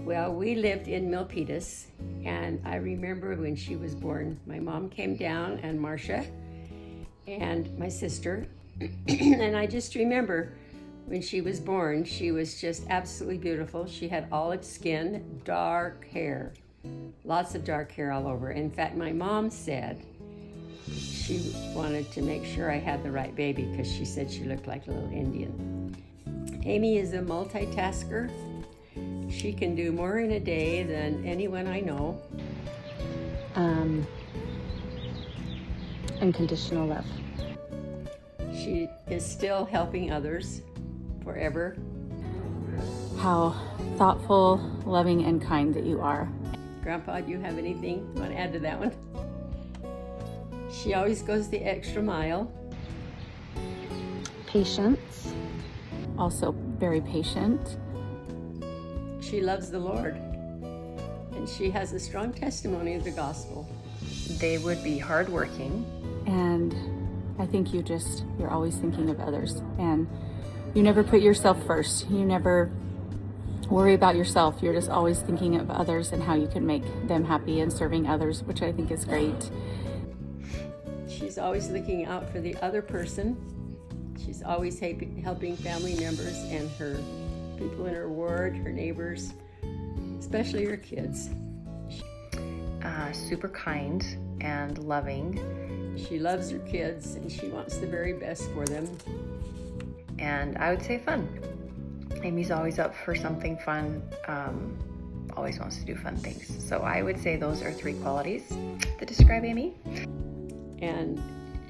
Well, we lived in Milpitas, and I remember when she was born, my mom came down, and Marcia, and my sister, and I just remember when she was born, she was just absolutely beautiful. She had olive skin, dark hair, lots of dark hair all over. In fact, my mom said she wanted to make sure I had the right baby because she said she looked like a little Indian. Amy is a multitasker. She can do more in a day than anyone I know. Unconditional love. She is still helping others forever. How thoughtful, loving, and kind that you are. Grandpa, do you have anything you want to add to that one? She always goes the extra mile. Patience. Also very patient. She loves the Lord, and she has a strong testimony of the gospel. They would be hardworking. And I think you're always thinking of others. And you never put yourself first. You never worry about yourself. You're just always thinking of others and how you can make them happy and serving others, which I think is great. She's always looking out for the other person. She's always helping family members and her people in her ward, her neighbors, especially her kids. Super kind and loving. She loves her kids and she wants the very best for them. And I would say fun. Amy's always up for something fun, always wants to do fun things. So I would say those are 3 qualities that describe Amy. And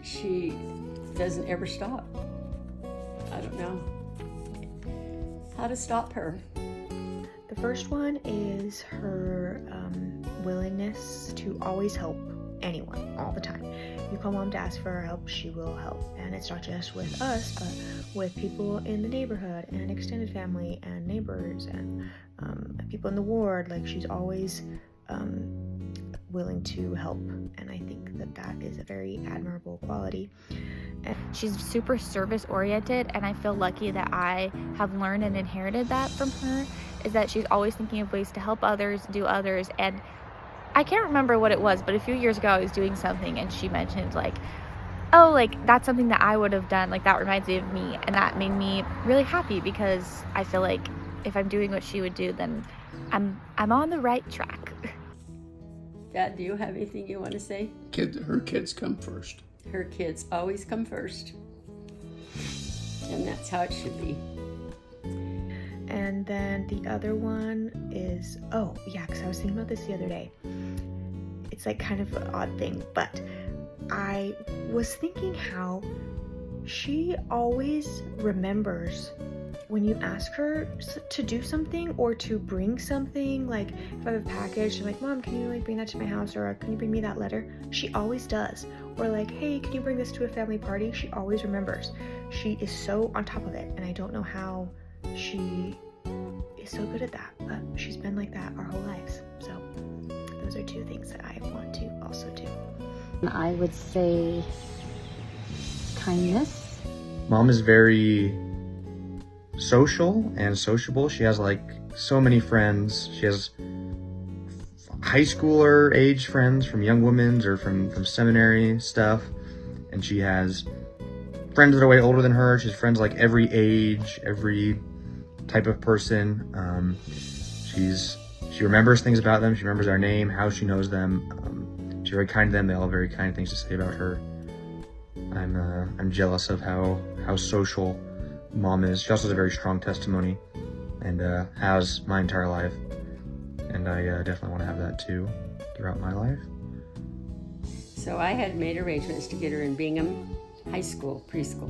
she doesn't ever stop. I don't know how to stop her. The first one is her willingness to always help anyone all the time. You call mom to ask for help, she will help. And it's not just with us, but with people in the neighborhood and extended family and neighbors and people in the ward. Like, she's always willing to help, and I think that is a very admirable quality. She's super service oriented, and I feel lucky that I have learned and inherited that from her, is that she's always thinking of ways to help others, do others. And I can't remember what it was, but a few years ago I was doing something and she mentioned like, oh, like that's something that I would have done, like that reminds me of me. And that made me really happy because I feel like if I'm doing what she would do, then I'm on the right track. Dad, do you have anything you want to say? Her kids come first. Her kids always come first. And that's how it should be. And then the other one is, because I was thinking about this the other day. It's like kind of an odd thing, but I was thinking how she always remembers when you ask her to do something or to bring something. Like if I have a package, I'm like, Mom, can you bring that to my house, or can you bring me that letter? She always does. Or like, hey, can you bring this to a family party? She always remembers. She is so on top of it, and I don't know how she is so good at that, but she's been like that our whole lives. So those are 2 things that I want to also do. I would say kindness. Mom is very social and sociable. She has like so many friends. She has high schooler age friends from Young Women's or from seminary stuff, and she has friends that are way older than her. She has friends like every age, every type of person. She remembers things about them. She remembers their name, how she knows them. She's very kind to them. They all have very kind things to say about her. I'm jealous of how social Mom is. She also has a very strong testimony and has my entire life. And I definitely want to have that too throughout my life. So I had made arrangements to get her in Bingham High School, preschool.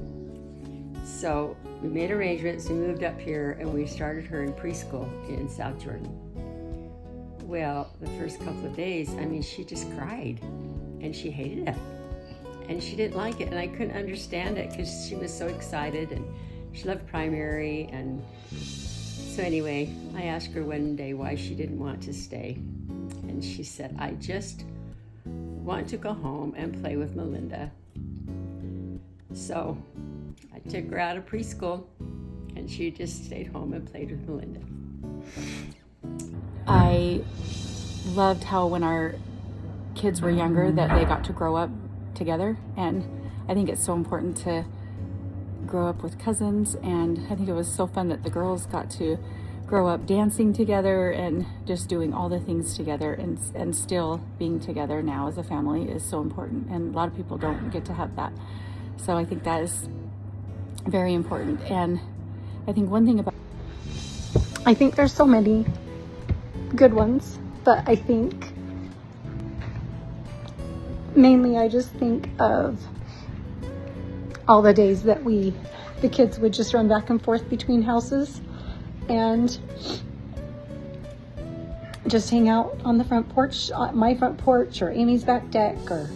So we made arrangements, we moved up here, and we started her in preschool in South Jordan. Well, the first couple of days, she just cried, and she hated it. And she didn't like it, and I couldn't understand it because she was so excited, and she loved primary. And so anyway, I asked her one day why she didn't want to stay. And she said, I just want to go home and play with Melinda. So I took her out of preschool, and she just stayed home and played with Melinda. loved how when our kids were younger that they got to grow up together, and I think it's so important to grow up with cousins, and I think it was so fun that the girls got to grow up dancing together and just doing all the things together, and still being together now as a family is so important, and a lot of people don't get to have that. So I think that is very important. And I think one thing about I think there's so many good ones, but I think mainly I just think of all the days that the kids would just run back and forth between houses and just hang out on the front porch, my front porch, or Amy's back deck, or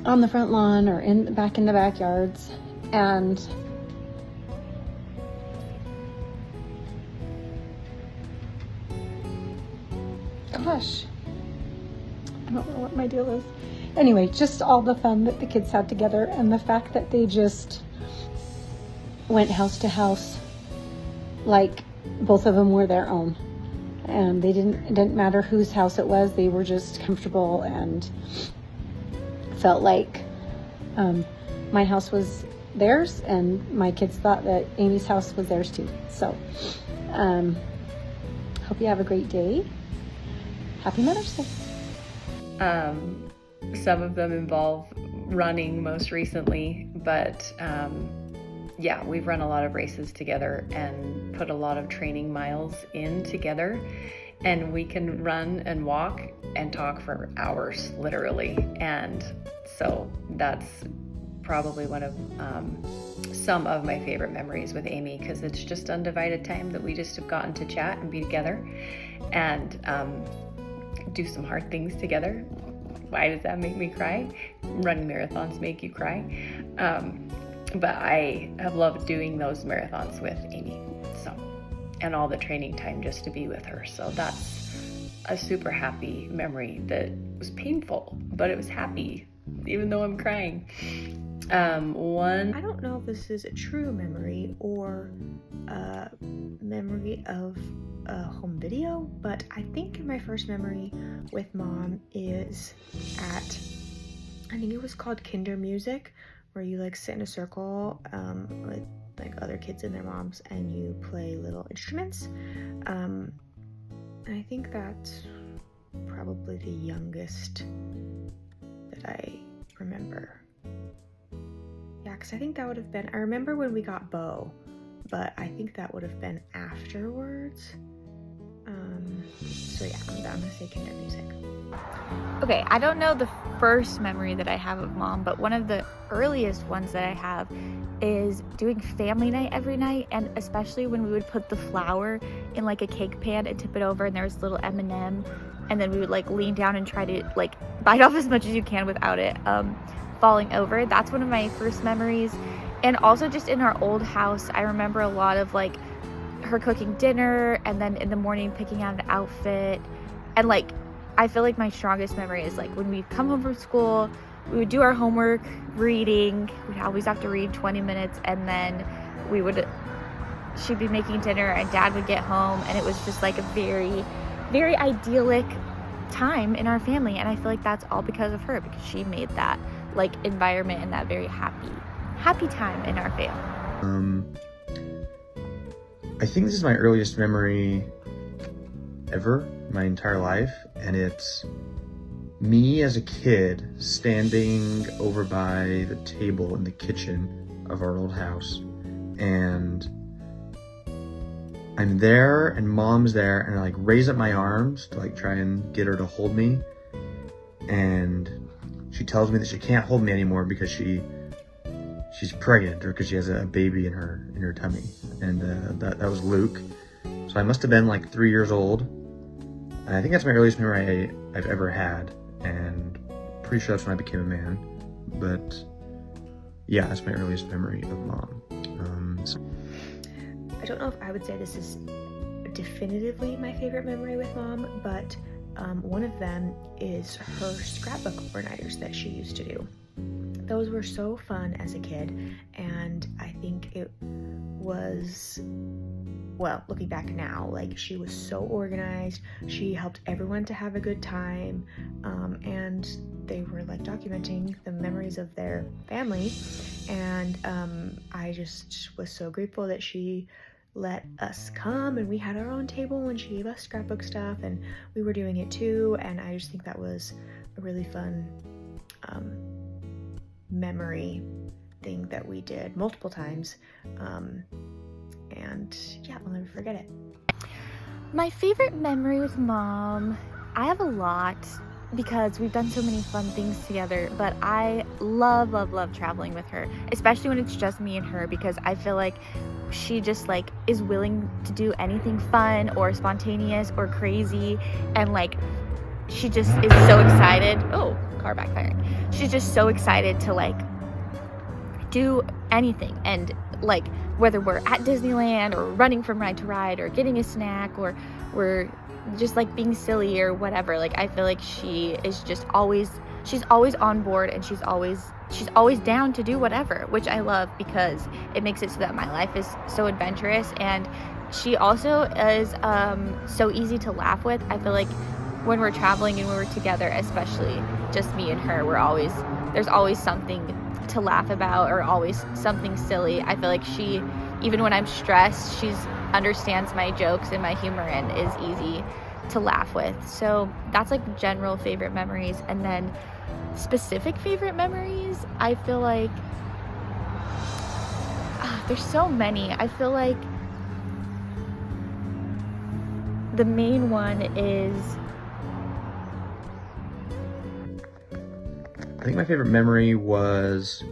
on the front lawn, or back in the backyards. And gosh, I don't know what my deal is. Anyway, just all the fun that the kids had together, and the fact that they just went house to house like both of them were their own, and it didn't matter whose house it was. They were just comfortable and felt like my house was theirs, and my kids thought that Amy's house was theirs too. So hope you have a great day. Happy Mother's Day. Some of them involve running most recently, but yeah, we've run a lot of races together and put a lot of training miles in together, and we can run and walk and talk for hours, literally. And so that's probably one of some of my favorite memories with Amy, because it's just undivided time that we just have gotten to chat and be together and do some hard things together. Why does that make me cry? Running marathons make you cry. But I have loved doing those marathons with Amy. So, and all the training time just to be with her. So that's a super happy memory that was painful, but it was happy, even though I'm crying. I don't know if this is a true memory or a memory of a home video, but I think my first memory with Mom is at, I think it was called Kinder Music, where you like sit in a circle with like other kids and their moms, and you play little instruments. And I think that's probably the youngest that I remember. Yeah, because I think that would have been, I remember when we got Bo, but I think that would have been afterwards. So yeah, I'm gonna say Kinder Music. Okay, I don't know the first memory that I have of Mom, but one of the earliest ones that I have is doing family night every night, and especially when we would put the flour in like a cake pan and tip it over, and there was a little M&M, and then we would like lean down and try to like bite off as much as you can without it falling over. That's one of my first memories. And also just in our old house, I remember a lot of like her cooking dinner, and then in the morning picking out an outfit. And like I feel like my strongest memory is like when we come home from school, we would do our homework, reading. We'd always have to read 20 minutes, and then she'd be making dinner and Dad would get home, and it was just like a very, very idyllic time in our family. And I feel like that's all because of her, because she made that like environment and that very happy time in our family. I think this is my earliest memory ever, my entire life, and it's me as a kid standing over by the table in the kitchen of our old house, and I'm there and Mom's there, and I like raise up my arms to like try and get her to hold me, and she tells me that she can't hold me anymore because she's pregnant, or because she has a baby in her tummy, and that was Luke. So I must have been like 3 years old, and I think that's my earliest memory I've ever had, and pretty sure that's when I became a man. But yeah, that's my earliest memory of Mom. I don't know if I would say this is definitively my favorite memory with Mom, but one of them is her scrapbook overnighters that she used to do. Those were so fun as a kid, and I think it was well, looking back now, like she was so organized. She helped everyone to have a good time, and they were like documenting the memories of their family. And I just was so grateful that she let us come, and we had our own table when she gave us scrapbook stuff, and we were doing it too. And I just think that was a really fun memory thing that we did multiple times. And yeah, I'll never forget it. My favorite memory with Mom, I have a lot because we've done so many fun things together, but I love traveling with her, especially when it's just me and her, because I feel like she just like is willing to do anything fun or spontaneous or crazy, and like she just is so excited. Oh, car backfiring. She's just so excited to like do anything, and like whether we're at Disneyland or running from ride to ride or getting a snack or we're just like being silly or whatever, like I feel like she is just always, she's always on board, and she's always down to do whatever, which I love because it makes it so that my life is so adventurous. And she also is so easy to laugh with. I feel like when we're traveling and when we're together, especially just me and her, there's always something to laugh about or always something silly. I feel like she, even when I'm stressed, she understands my jokes and my humor and is easy to laugh with. So that's like general favorite memories. And then specific favorite memories, I feel like there's so many. I feel like the main one is, I think my favorite memory was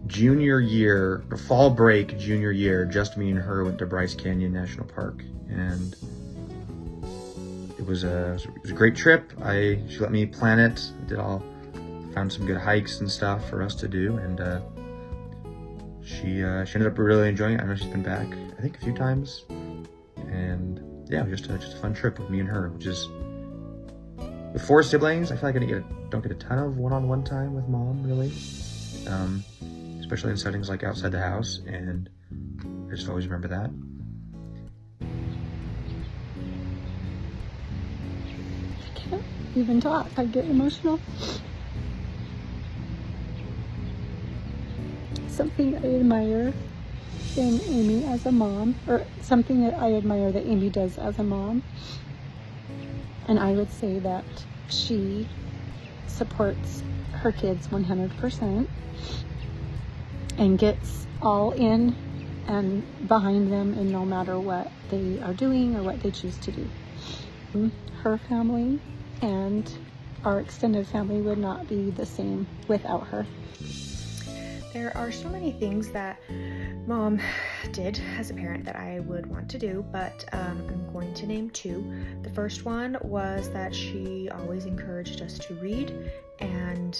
junior year, fall break junior year. Just me and her went to Bryce Canyon National Park, and it was a great trip. She let me plan it. Found some good hikes and stuff for us to do, and she ended up really enjoying it. I know she's been back, I think, a few times, and yeah, it was just a fun trip with me and her, which is, with 4 siblings, I feel like I don't get a ton of one-on-one time with Mom, really, especially in settings like outside the house, and I just always remember that. I can't even talk. I get emotional. Something I admire in Amy as a mom, or something that I admire that Amy does as a mom, and I would say that she supports her kids 100% and gets all in and behind them, and no matter what they are doing or what they choose to do. Her family and our extended family would not be the same without her. There are so many things that Mom did as a parent that I would want to do, but I'm going to name 2. The first one was that she always encouraged us to read, and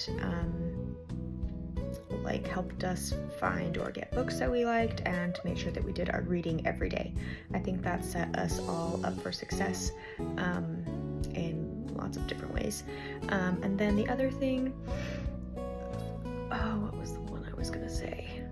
like helped us find or get books that we liked, and to make sure that we did our reading every day. I think that set us all up for success in lots of different ways. And then the other thing, what was the one I was gonna say?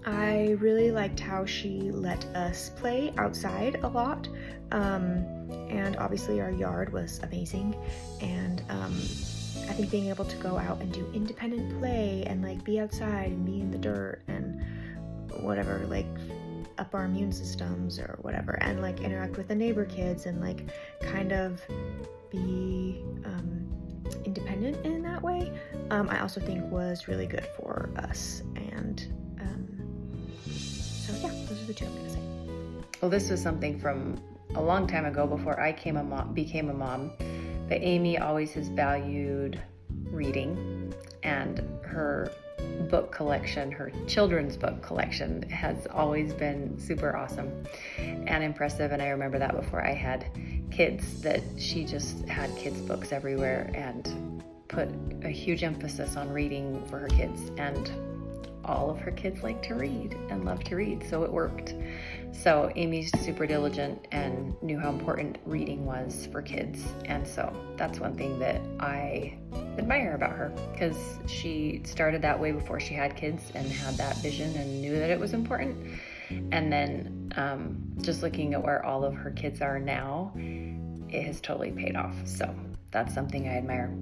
I really liked how she let us play outside a lot, and obviously our yard was amazing, and I think being able to go out and do independent play and like be outside and be in the dirt and whatever, like up our immune systems or whatever, and like interact with the neighbor kids and like kind of be independent in that way, I also think was really good for us. And so yeah, those are the 2 I'm gonna say. Well, this was something from a long time ago before I became a mom, but Amy always has valued reading, and her book collection, her children's book collection, has always been super awesome and impressive. And I remember that before I had kids, that she just had kids' books everywhere and put a huge emphasis on reading for her kids. And all of her kids like to read and love to read, so it worked. So Amy's super diligent and knew how important reading was for kids, and so that's one thing that I admire about her, because she started that way before she had kids and had that vision and knew that it was important. And then just looking at where all of her kids are now, it has totally paid off. So that's something I admire.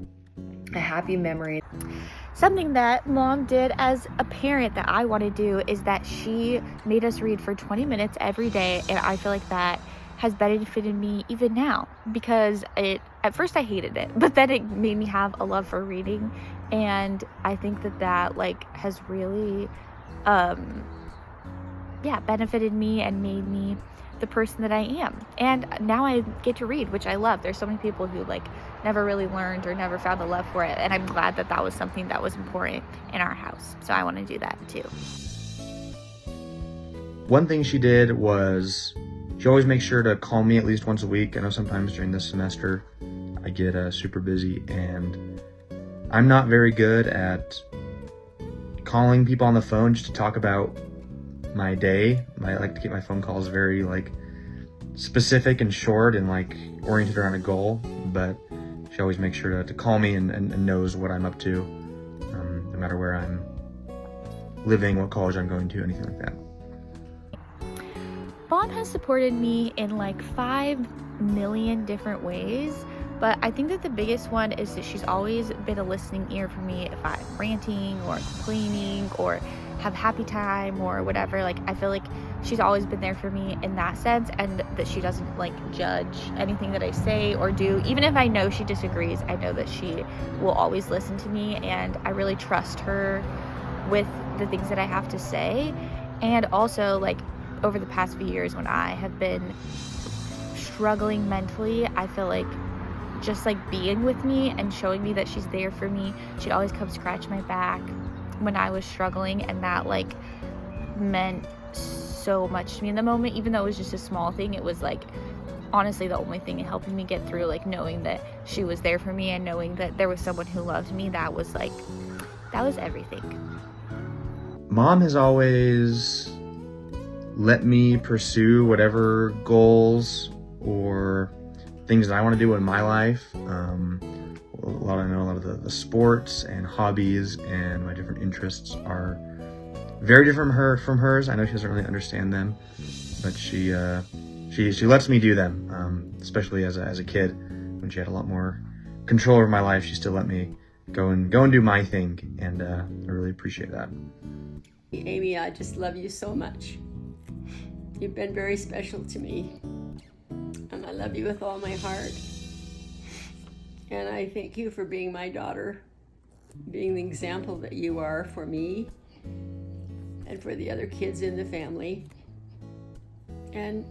A happy memory. Something that Mom did as a parent that I want to do is that she made us read for 20 minutes every day, and I feel like that has benefited me even now, because at first I hated it, but then it made me have a love for reading, and I think that like has really benefited me and made me the person that I am. And now I get to read, which I love. There's so many people who like never really learned or never found a love for it, and I'm glad that that was something that was important in our house. So I want to do that too. One thing she did was she always makes sure to call me at least once a week. I know sometimes during this semester I get super busy, and I'm not very good at calling people on the phone just to talk about my day. I like to keep my phone calls very like specific and short and like oriented around a goal, but she always makes sure to call me and knows what I'm up to, no matter where I'm living, what college I'm going to, anything like that. Mom has supported me in like 5 million different ways, but I think that the biggest one is that she's always been a listening ear for me if I'm ranting or complaining or have happy time or whatever. Like, I feel like she's always been there for me in that sense, and that she doesn't like judge anything that I say or do. Even if I know she disagrees, I know that she will always listen to me, and I really trust her with the things that I have to say. And also, like, over the past few years when I have been struggling mentally, I feel like just like being with me and showing me that she's there for me. She'd always come scratch my back when I was struggling, and that like meant so much to me in the moment. Even though it was just a small thing, it was like honestly the only thing helping me get through, like knowing that she was there for me and knowing that there was someone who loved me. That was everything. Mom has always let me pursue whatever goals or things that I want to do in my life. A lot of the sports and hobbies and my different interests are very different from hers. I know she doesn't really understand them, but she lets me do them. Especially as a kid, when she had a lot more control over my life, she still let me go and do my thing, and I really appreciate that. Amy, I just love you so much. You've been very special to me, and I love you with all my heart. And I thank you for being my daughter, being the example that you are for me and for the other kids in the family. And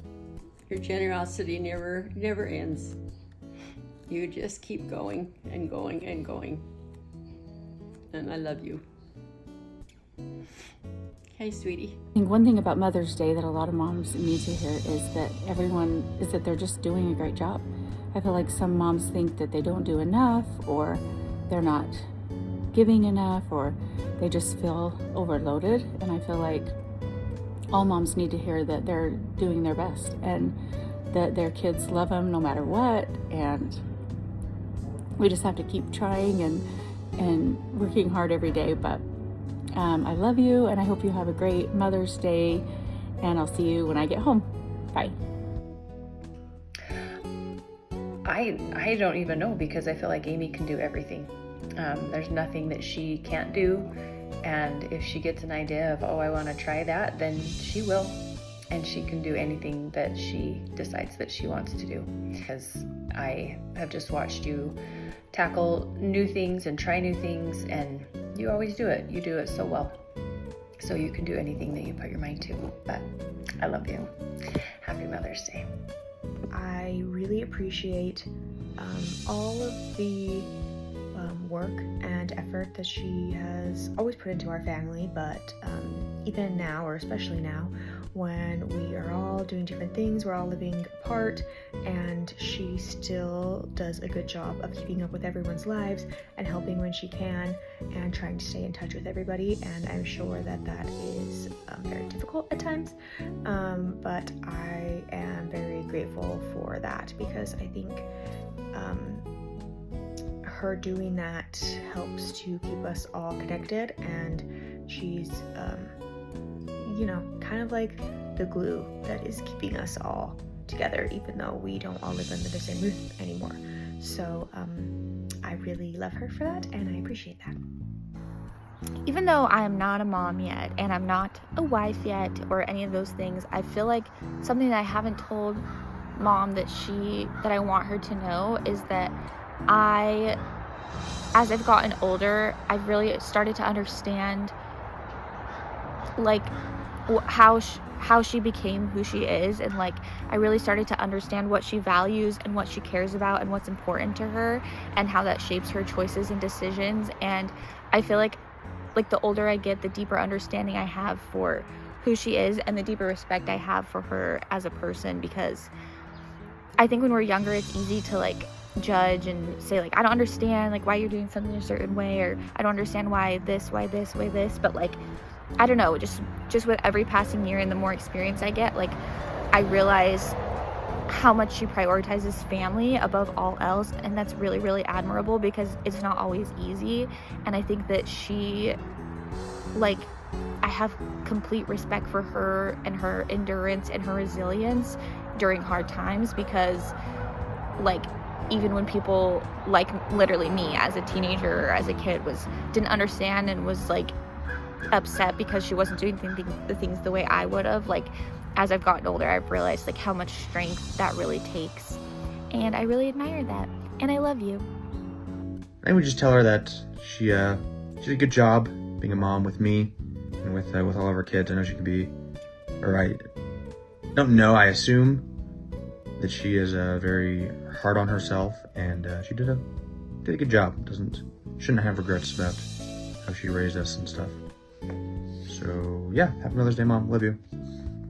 your generosity never ends. You just keep going and going and going. And I love you. Okay, sweetie. I think one thing about Mother's Day that a lot of moms need to hear is that they're just doing a great job. I feel like some moms think that they don't do enough, or they're not giving enough, or they just feel overloaded. And I feel like all moms need to hear that they're doing their best and that their kids love them no matter what. And we just have to keep trying and working hard every day. But I love you, and I hope you have a great Mother's Day, and I'll see you when I get home. Bye. I don't even know, because I feel like Amy can do everything. There's nothing that she can't do, and if she gets an idea of, I want to try that, then she will, and she can do anything that she decides that she wants to do. Because I have just watched you tackle new things and try new things, and you always do it. You do it so well. So you can do anything that you put your mind to. But I love you. Happy Mother's Day. I really appreciate all of the work and effort that she has always put into our family, but even now, or especially now, when we are all doing different things, we're all living apart, and she still does a good job of keeping up with everyone's lives and helping when she can and trying to stay in touch with everybody. And I'm sure that is very difficult at times, but I am very grateful for that, because I think her doing that helps to keep us all connected, and she's you know, kind of like the glue that is keeping us all together, even though we don't all live under the same roof anymore. So I really love her for that, and I appreciate that. Even though I am not a mom yet and I'm not a wife yet or any of those things, I feel like something that I haven't told Mom that I want her to know is that as I've gotten older, I've really started to understand like how she became who she is, and like I really started to understand what she values and what she cares about and what's important to her and how that shapes her choices and decisions. And I feel like the older I get, the deeper understanding I have for who she is and the deeper respect I have for her as a person, because I think when we're younger, it's easy to like judge and say like, I don't understand like why you're doing something a certain way, or I don't understand why this, but like, I don't know, just with every passing year and the more experience I get, like I realize how much she prioritizes family above all else, and that's really, really admirable because it's not always easy. And I think that I have complete respect for her and her endurance and her resilience during hard times, because like even when people like literally me as a teenager or as a kid didn't understand and was like upset because she wasn't doing the things the way I would have, like as I've gotten older, I've realized like how much strength that really takes, and I really admire that, and I love you. I would just tell her that she did a good job being a mom with me and with all of her kids. I know she could be, or I don't know, I assume that she is very hard on herself, and she did a good job. Shouldn't have regrets about how she raised us and stuff. So yeah, happy Mother's Day, Mom. Love you.